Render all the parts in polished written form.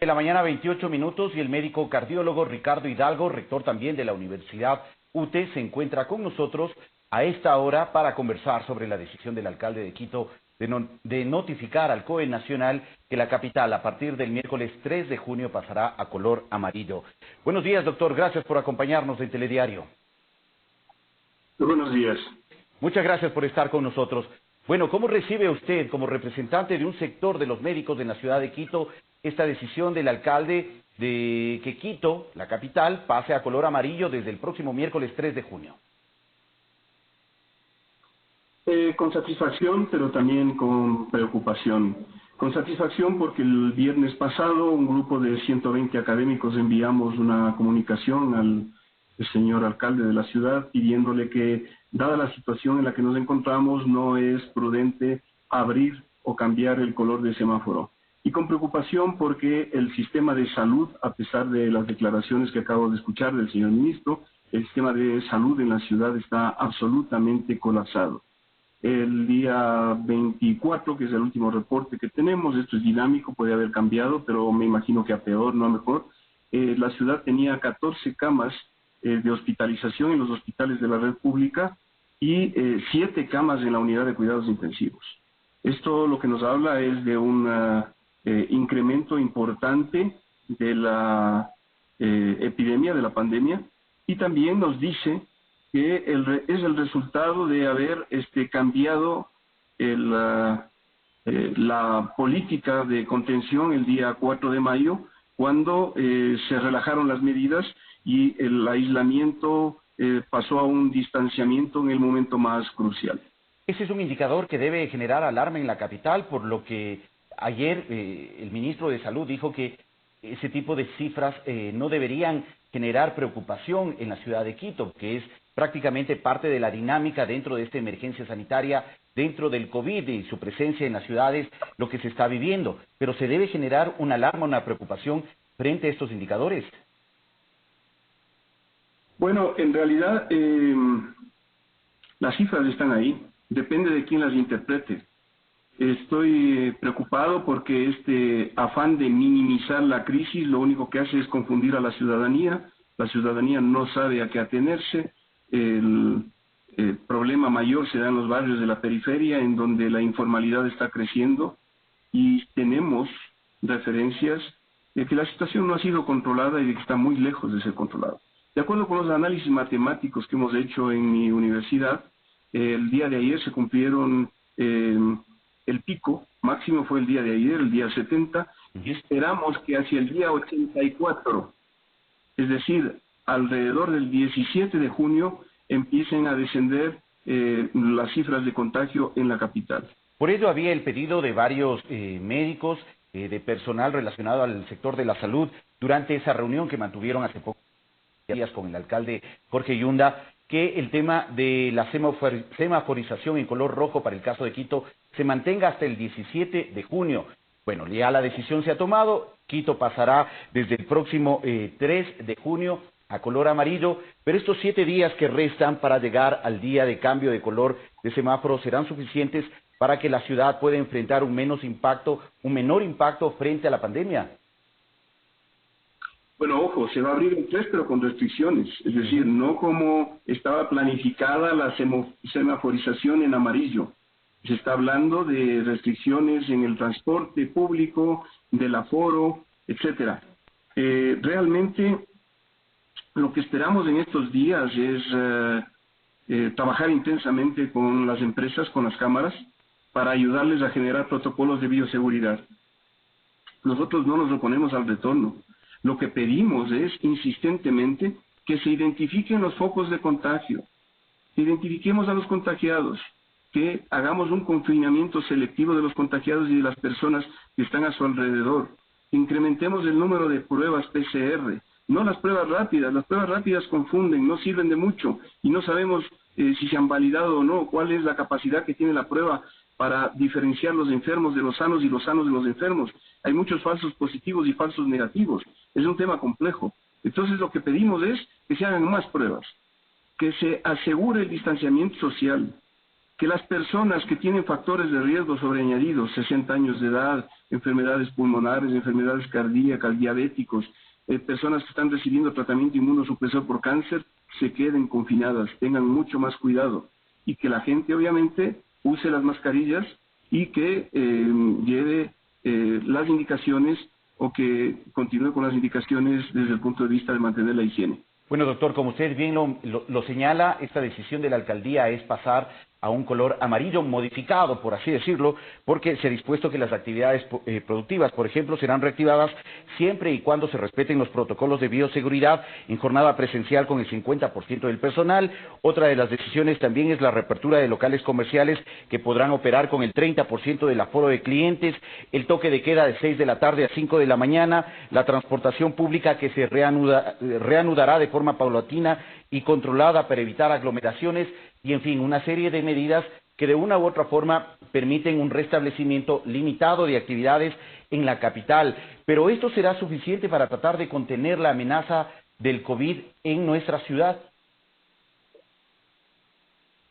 De la mañana 28 minutos y el médico cardiólogo Ricardo Hidalgo, rector también de la Universidad UTE, se encuentra con nosotros a esta hora para conversar sobre la decisión del alcalde de Quito de notificar al COE Nacional que la capital a partir del miércoles 3 de junio pasará a color amarillo. Buenos días, doctor. Gracias por acompañarnos en Telediario. Buenos días. Muchas gracias por estar con nosotros. Bueno, ¿cómo recibe usted, como representante de un sector de los médicos en la ciudad de Quito, esta decisión del alcalde de que Quito, la capital, pase a color amarillo desde el próximo miércoles 3 de junio? Con satisfacción, pero también con preocupación. Con satisfacción porque el viernes pasado un grupo de 120 académicos enviamos una comunicación al señor alcalde de la ciudad pidiéndole que, dada la situación en la que nos encontramos, no es prudente abrir o cambiar el color de semáforo. Y con preocupación porque el sistema de salud, a pesar de las declaraciones que acabo de escuchar del señor ministro, el sistema de salud en la ciudad está absolutamente colapsado. El día 24, que es el último reporte que tenemos, esto es dinámico, puede haber cambiado, pero me imagino que a peor, no a mejor, la ciudad tenía 14 camas de hospitalización en los hospitales de la red pública y 7 camas en la unidad de cuidados intensivos. Esto lo que nos habla es de un incremento importante de la epidemia, de la pandemia, y también nos dice que es el resultado de haber cambiado la política de contención el día 4 de mayo, cuando se relajaron las medidas y el aislamiento pasó a un distanciamiento en el momento más crucial. Ese es un indicador que debe generar alarma en la capital, por lo que ayer el ministro de Salud dijo que ese tipo de cifras no deberían generar preocupación en la ciudad de Quito, que es prácticamente parte de la dinámica dentro de esta emergencia sanitaria, dentro del COVID y su presencia en las ciudades, lo que se está viviendo. Pero se debe generar una alarma, una preocupación frente a estos indicadores. Bueno, en realidad las cifras están ahí, depende de quién las interprete. Estoy preocupado porque este afán de minimizar la crisis lo único que hace es confundir a la ciudadanía no sabe a qué atenerse. El problema mayor se da en los barrios de la periferia, en donde la informalidad está creciendo, y tenemos referencias de que la situación no ha sido controlada y de que está muy lejos de ser controlada. De acuerdo con los análisis matemáticos que hemos hecho en mi universidad, el día de ayer se cumplieron el pico máximo fue el día de ayer, el día 70, y esperamos que hacia el día 84, es decir, alrededor del 17 de junio, empiecen a descender las cifras de contagio en la capital. Por ello había el pedido de varios médicos, de personal relacionado al sector de la salud, durante esa reunión que mantuvieron hace pocos días con el alcalde Jorge Yunda, que el tema de la semaforización en color rojo para el caso de Quito se mantenga hasta el 17 de junio. Bueno, ya la decisión se ha tomado, Quito pasará desde el próximo 3 de junio a color amarillo, pero estos 7 días que restan para llegar al día de cambio de color de semáforo serán suficientes para que la ciudad pueda enfrentar un menor impacto frente a la pandemia. Bueno, ojo, se va a abrir el 3, pero con restricciones, es decir, no como estaba planificada la semaforización en amarillo. Se está hablando de restricciones en el transporte público, del aforo, etcétera. Realmente, lo que esperamos en estos días es trabajar intensamente con las empresas, con las cámaras, para ayudarles a generar protocolos de bioseguridad. Nosotros no nos oponemos al retorno. Lo que pedimos es insistentemente que se identifiquen los focos de contagio, que identifiquemos a los contagiados, que hagamos un confinamiento selectivo de los contagiados y de las personas que están a su alrededor, que incrementemos el número de pruebas PCR, no las pruebas rápidas confunden, no sirven de mucho y no sabemos si se han validado o no, cuál es la capacidad que tiene la prueba para diferenciar los enfermos de los sanos y los sanos de los enfermos. Hay muchos falsos positivos y falsos negativos. Es un tema complejo. Entonces lo que pedimos es que se hagan más pruebas, que se asegure el distanciamiento social, que las personas que tienen factores de riesgo sobreañadidos, 60 años de edad, enfermedades pulmonares, enfermedades cardíacas, diabéticos, personas que están recibiendo tratamiento inmunosupresor por cáncer, se queden confinadas, tengan mucho más cuidado y que la gente obviamente use las mascarillas y que lleve las indicaciones o que continúe con las indicaciones desde el punto de vista de mantener la higiene. Bueno, doctor, como usted bien lo señala, esta decisión de la alcaldía es pasar a un color amarillo modificado, por así decirlo, porque se ha dispuesto que las actividades productivas, por ejemplo, serán reactivadas siempre y cuando se respeten los protocolos de bioseguridad en jornada presencial con el 50% del personal. Otra de las decisiones también es la reapertura de locales comerciales que podrán operar con el 30% del aforo de clientes, el toque de queda de 6 de la tarde a 5 de la mañana, la transportación pública que se reanudará de forma paulatina y controlada para evitar aglomeraciones y, en fin, una serie de medidas que de una u otra forma permiten un restablecimiento limitado de actividades en la capital. Pero ¿esto será suficiente para tratar de contener la amenaza del COVID en nuestra ciudad?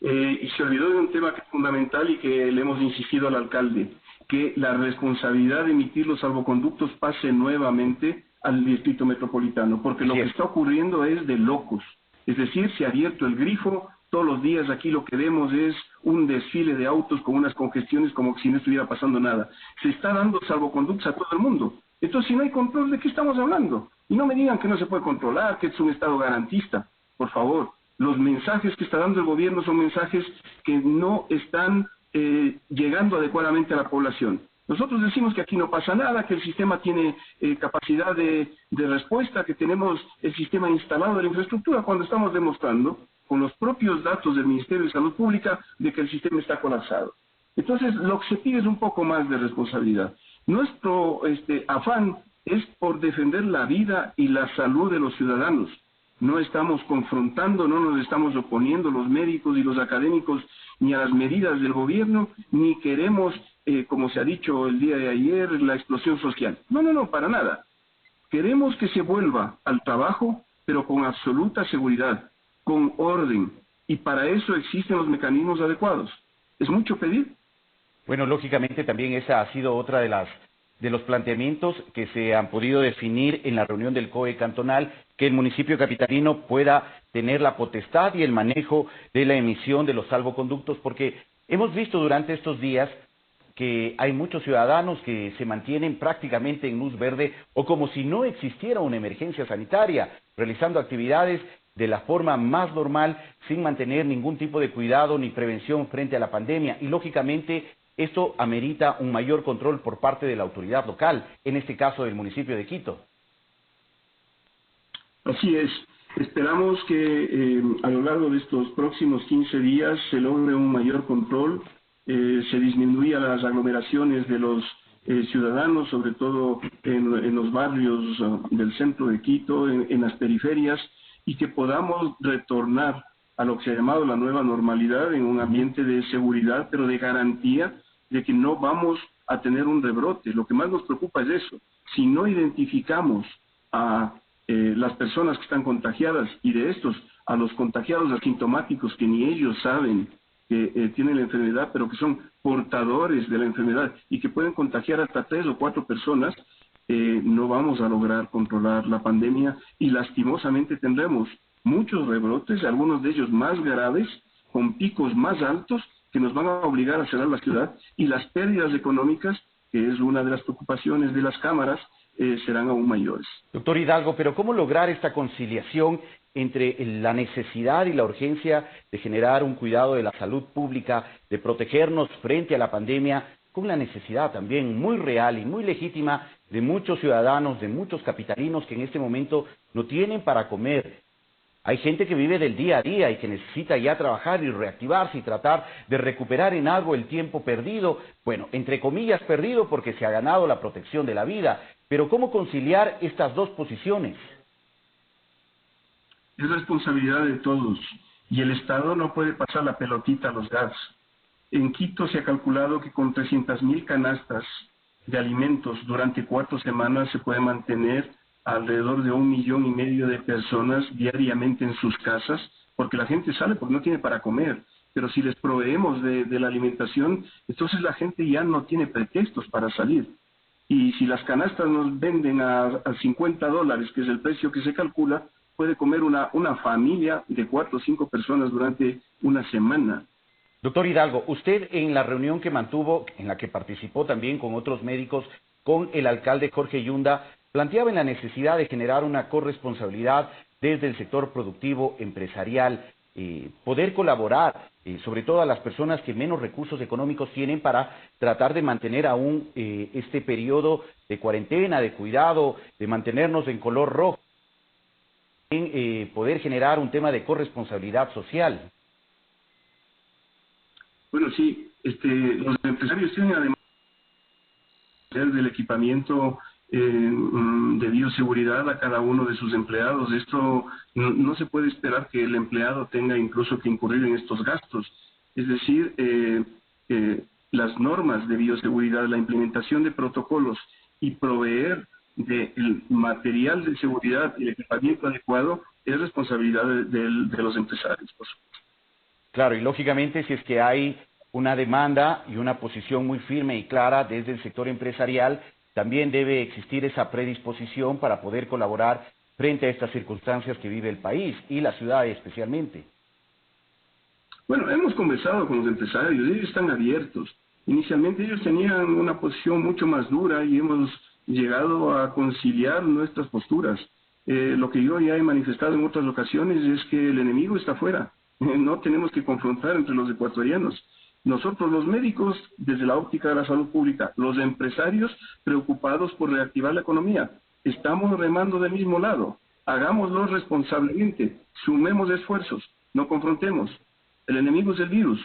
Y se olvidó de un tema que es fundamental y que le hemos insistido al alcalde, que la responsabilidad de emitir los salvoconductos pase nuevamente al distrito metropolitano, porque lo que está ocurriendo es de locos. Es decir, se ha abierto el grifo, todos los días aquí lo que vemos es un desfile de autos con unas congestiones como si no estuviera pasando nada. Se está dando salvoconductos a todo el mundo. Entonces, si no hay control, ¿de qué estamos hablando? Y no me digan que no se puede controlar, que es un Estado garantista. Por favor, los mensajes que está dando el gobierno son mensajes que no están llegando adecuadamente a la población. Nosotros decimos que aquí no pasa nada, que el sistema tiene capacidad de respuesta, que tenemos el sistema instalado de la infraestructura, cuando estamos demostrando, con los propios datos del Ministerio de Salud Pública, de que el sistema está colapsado. Entonces, lo que se pide es un poco más de responsabilidad. Nuestro afán es por defender la vida y la salud de los ciudadanos. No estamos confrontando, no nos estamos oponiendo los médicos y los académicos ni a las medidas del gobierno, ni queremos, como se ha dicho el día de ayer, la explosión social. No, para nada. Queremos que se vuelva al trabajo, pero con absoluta seguridad, con orden, y para eso existen los mecanismos adecuados. ¿Es mucho pedir? Bueno, lógicamente también esa ha sido otra de los planteamientos que se han podido definir en la reunión del COE cantonal, que el municipio capitalino pueda tener la potestad y el manejo de la emisión de los salvoconductos, porque hemos visto durante estos días que hay muchos ciudadanos que se mantienen prácticamente en luz verde o como si no existiera una emergencia sanitaria, realizando actividades de la forma más normal sin mantener ningún tipo de cuidado ni prevención frente a la pandemia. Y lógicamente esto amerita un mayor control por parte de la autoridad local, en este caso del municipio de Quito. Así es. Esperamos que a lo largo de estos próximos 15 días se logre un mayor control, se disminuyan las aglomeraciones de los ciudadanos, sobre todo en los barrios del centro de Quito, en las periferias, y que podamos retornar a lo que se ha llamado la nueva normalidad en un ambiente de seguridad, pero de garantía de que no vamos a tener un rebrote. Lo que más nos preocupa es eso. Si no identificamos a las personas que están contagiadas y de estos a los contagiados asintomáticos que ni ellos saben que tienen la enfermedad, pero que son portadores de la enfermedad y que pueden contagiar hasta 3 o 4 personas, no vamos a lograr controlar la pandemia y lastimosamente tendremos muchos rebrotes, algunos de ellos más graves, con picos más altos, que nos van a obligar a cerrar la ciudad, y las pérdidas económicas, que es una de las preocupaciones de las cámaras, serán aún mayores. Doctor Hidalgo, pero ¿cómo lograr esta conciliación entre la necesidad y la urgencia de generar un cuidado de la salud pública, de protegernos frente a la pandemia, con la necesidad también muy real y muy legítima de muchos ciudadanos, de muchos capitalinos que en este momento no tienen para comer? Hay gente que vive del día a día y que necesita ya trabajar y reactivarse y tratar de recuperar en algo el tiempo perdido, bueno, entre comillas perdido porque se ha ganado la protección de la vida. Pero ¿cómo conciliar estas dos posiciones? Es responsabilidad de todos y el Estado no puede pasar la pelotita a los GATS. En Quito se ha calculado que con 300,000 canastas de alimentos durante 4 semanas se puede mantener alrededor de 1,5 millones de personas diariamente en sus casas, porque la gente sale porque no tiene para comer. pero si les proveemos de la alimentación, entonces la gente ya no tiene pretextos para salir. Y si las canastas nos venden a $50, que es el precio que se calcula, puede comer una familia de 4 o 5 personas durante una semana. Doctor Hidalgo, usted en la reunión que mantuvo, en la que participó también con otros médicos, con el alcalde Jorge Yunda, planteaba en la necesidad de generar una corresponsabilidad desde el sector productivo empresarial, poder colaborar, sobre todo a las personas que menos recursos económicos tienen para tratar de mantener aún este periodo de cuarentena, de cuidado, de mantenernos en color rojo, poder generar un tema de corresponsabilidad social. Bueno, sí, los empresarios tienen además del equipamiento de bioseguridad a cada uno de sus empleados. Esto no se puede esperar que el empleado tenga incluso que incurrir en estos gastos. Es decir, las normas de bioseguridad, la implementación de protocolos y proveer del material de seguridad y el equipamiento adecuado es responsabilidad de los empresarios, por supuesto. Claro, y lógicamente si es que hay una demanda y una posición muy firme y clara desde el sector empresarial, también debe existir esa predisposición para poder colaborar frente a estas circunstancias que vive el país y la ciudad especialmente. Bueno, hemos conversado con los empresarios, ellos están abiertos. Inicialmente ellos tenían una posición mucho más dura y hemos llegado a conciliar nuestras posturas. Lo que yo ya he manifestado en otras ocasiones es que el enemigo está afuera. No tenemos que confrontar entre los ecuatorianos. Nosotros los médicos, desde la óptica de la salud pública, los empresarios preocupados por reactivar la economía, estamos remando del mismo lado. Hagámoslo responsablemente, sumemos esfuerzos, no confrontemos. El enemigo es el virus.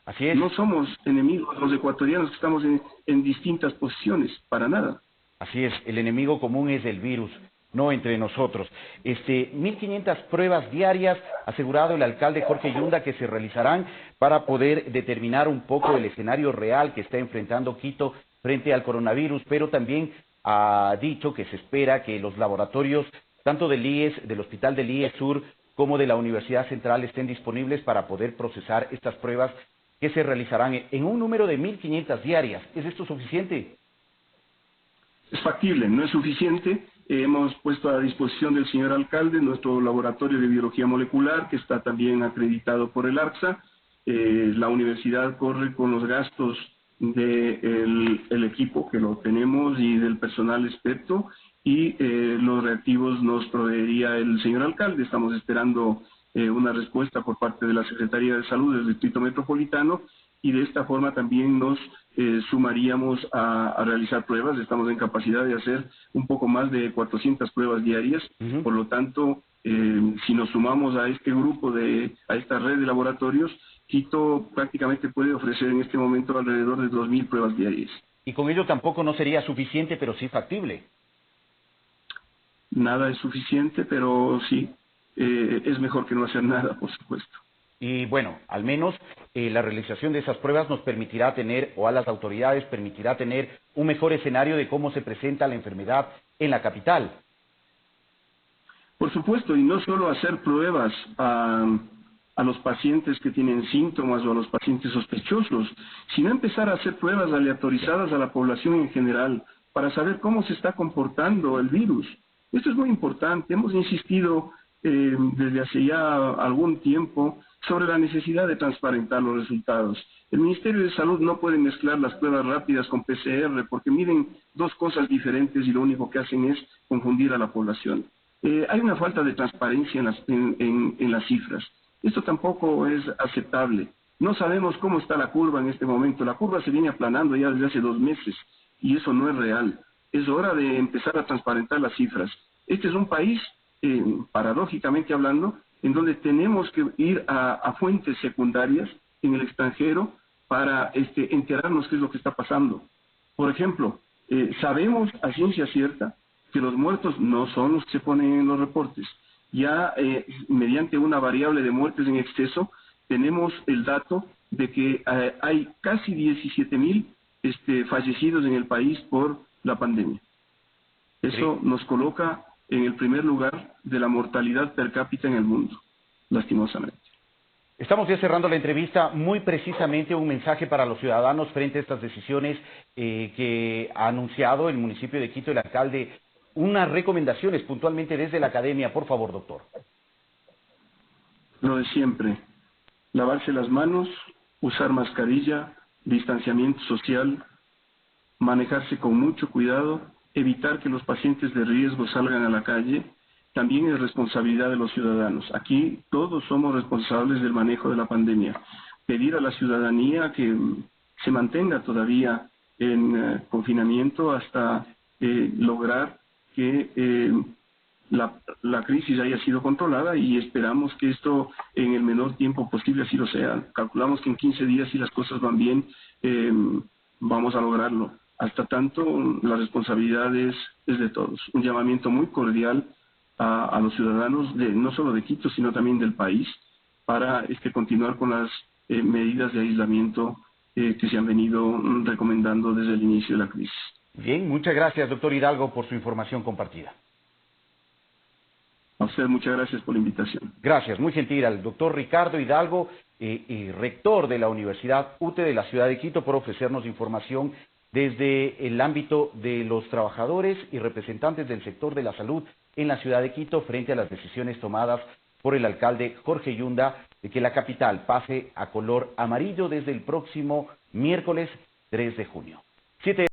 Así es. No somos enemigos los ecuatorianos que estamos en distintas posiciones, para nada. Así es, el enemigo común es el virus, no entre nosotros. 1.500 pruebas diarias, asegurado el alcalde Jorge Yunda, que se realizarán para poder determinar un poco el escenario real que está enfrentando Quito frente al coronavirus, pero también ha dicho que se espera que los laboratorios, tanto del IES, del Hospital del IES Sur, como de la Universidad Central estén disponibles para poder procesar estas pruebas que se realizarán en un número de 1.500 diarias. ¿Es esto suficiente? Es factible, no es suficiente. Hemos puesto a disposición del señor alcalde nuestro laboratorio de biología molecular, que está también acreditado por el ARCSA. La universidad corre con los gastos del equipo que lo tenemos y del personal experto, y los reactivos nos proveería el señor alcalde. Estamos esperando una respuesta por parte de la Secretaría de Salud del Distrito Metropolitano, y de esta forma también nos sumaríamos a realizar pruebas. Estamos en capacidad de hacer un poco más de 400 pruebas diarias. Por lo tanto, si nos sumamos a este grupo, a esta red de laboratorios, Quito prácticamente puede ofrecer en este momento alrededor de 2.000 pruebas diarias. Y con ello tampoco no sería suficiente, pero sí factible. Nada es suficiente, pero sí, es mejor que no hacer nada, por supuesto. Y bueno, al menos la realización de esas pruebas nos permitirá tener, o a las autoridades permitirá tener un mejor escenario de cómo se presenta la enfermedad en la capital. Por supuesto, y no solo hacer pruebas a los pacientes que tienen síntomas o a los pacientes sospechosos, sino empezar a hacer pruebas aleatorizadas a la población en general para saber cómo se está comportando el virus. Esto es muy importante. Hemos insistido desde hace ya algún tiempo sobre la necesidad de transparentar los resultados. El Ministerio de Salud no puede mezclar las pruebas rápidas con PCR porque miden dos cosas diferentes y lo único que hacen es confundir a la población. Hay una falta de transparencia en las cifras. Esto tampoco es aceptable. No sabemos cómo está la curva en este momento. La curva se viene aplanando ya desde hace 2 meses y eso no es real. Es hora de empezar a transparentar las cifras. Este es un país, paradójicamente hablando, en donde tenemos que ir a fuentes secundarias en el extranjero para enterarnos qué es lo que está pasando. Por ejemplo, sabemos a ciencia cierta que los muertos no son los que se ponen en los reportes. Ya mediante una variable de muertes en exceso, tenemos el dato de que hay casi 17.000 fallecidos en el país por la pandemia. Eso nos coloca en el primer lugar de la mortalidad per cápita en el mundo, lastimosamente. Estamos ya cerrando la entrevista. Muy precisamente un mensaje para los ciudadanos frente a estas decisiones que ha anunciado el municipio de Quito, el alcalde. Unas recomendaciones puntualmente desde la academia, por favor, doctor. Lo de siempre, lavarse las manos, usar mascarilla, distanciamiento social, manejarse con mucho cuidado, evitar que los pacientes de riesgo salgan a la calle, también es responsabilidad de los ciudadanos. Aquí todos somos responsables del manejo de la pandemia. Pedir a la ciudadanía que se mantenga todavía en confinamiento hasta lograr que la crisis haya sido controlada, y esperamos que esto en el menor tiempo posible así lo sea. Calculamos que en 15 días, si las cosas van bien, vamos a lograrlo. Hasta tanto, la responsabilidad es de todos. Un llamamiento muy cordial a los ciudadanos, no solo de Quito, sino también del país, para continuar con las medidas de aislamiento que se han venido recomendando desde el inicio de la crisis. Bien, muchas gracias, doctor Hidalgo, por su información compartida. A usted muchas gracias por la invitación. Gracias, muy gentil al doctor Ricardo Hidalgo, rector de la Universidad UTE de la ciudad de Quito, por ofrecernos información desde el ámbito de los trabajadores y representantes del sector de la salud en la ciudad de Quito frente a las decisiones tomadas por el alcalde Jorge Yunda de que la capital pase a color amarillo desde el próximo miércoles 3 de junio.